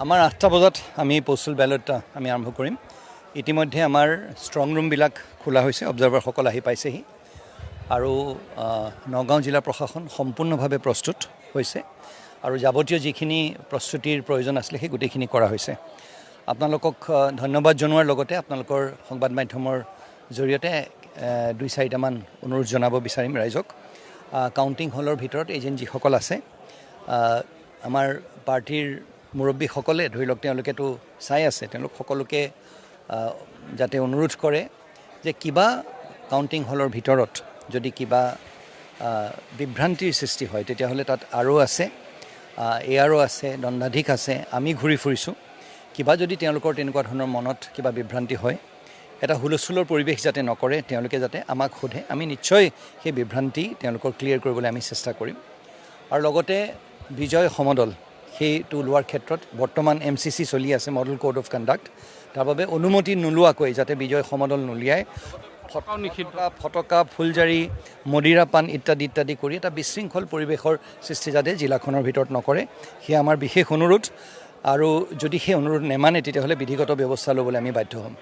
আমাৰ 8টা বজাত আমি পোষ্টেল ব্যালট আমি আৰম্ভ কৰিম। ইতিমধ্যে আমাৰ ষ্ট্ৰং ৰুমবিলাক খোলা হৈছে, অবজাৰ্ভাৰসকল আহি পাইছেহি আৰু নগাঁও জিলা প্ৰশাসন সম্পূৰ্ণভাৱে প্ৰস্তুত হৈছে আৰু যাৱতীয় যিখিনি প্ৰস্তুতিৰ প্ৰয়োজন আছিলে সেই গোটেইখিনি কৰা হৈছে। আপোনালোকক ধন্যবাদ জনোৱাৰ লগতে আপোনালোকৰ সংবাদ মাধ্যমৰ জৰিয়তে 2-4টামান অনুৰোধ জনাব বিচাৰিম ৰাইজক। কাউণ্টিং হলৰ ভিতৰত এজেণ্ট যিসকল আছে, আমাৰ পাৰ্টিৰ মুৰব্বীসকলে ধৰি লওক তেওঁলোকেতো চাই আছে, তেওঁলোক সকলোকে যাতে অনুৰোধ কৰে যে কিবা কাউণ্টিং হলৰ ভিতৰত যদি কিবা বিভ্ৰান্তিৰ সৃষ্টি হয় তেতিয়াহ'লে তাত আৰু আছে, এয়াৰো আছে, দণ্ডাধীশ আছে, আমি ঘূৰি ফুৰিছোঁ। কিবা যদি তেওঁলোকৰ তেনেকুৱা ধৰণৰ মনত কিবা বিভ্ৰান্তি হয়, এটা হুলস্থুলৰ পৰিৱেশ যাতে নকৰে, তেওঁলোকে যাতে আমাক সোধে, আমি নিশ্চয় সেই বিভ্ৰান্তি তেওঁলোকৰ ক্লিয়াৰ কৰিবলৈ আমি চেষ্টা কৰিম। আৰু লগতে বিজয় সমদল সেইটো লোৱাৰ ক্ষেত্ৰত বৰ্তমান MCC চলি আছে, মডেল কোড অফ কণ্ডাক্ট। তাৰ বাবে অনুমতি নোলোৱাকৈ যাতে বিজয় সমদল নুলিয়াই ফটকা, ফুলজাৰি, মদিৰা পাণ ইত্যাদি ইত্যাদি কৰি এটা বিশৃংখল পৰিৱেশৰ সৃষ্টি যাতে জিলাখনৰ ভিতৰত নকৰে, সেয়া আমাৰ বিশেষ অনুৰোধ। আৰু যদি সেই অনুৰোধ নেমানে তেতিয়াহ'লে বিধিগত ব্যৱস্থা ল'বলৈ আমি বাধ্য হ'ম।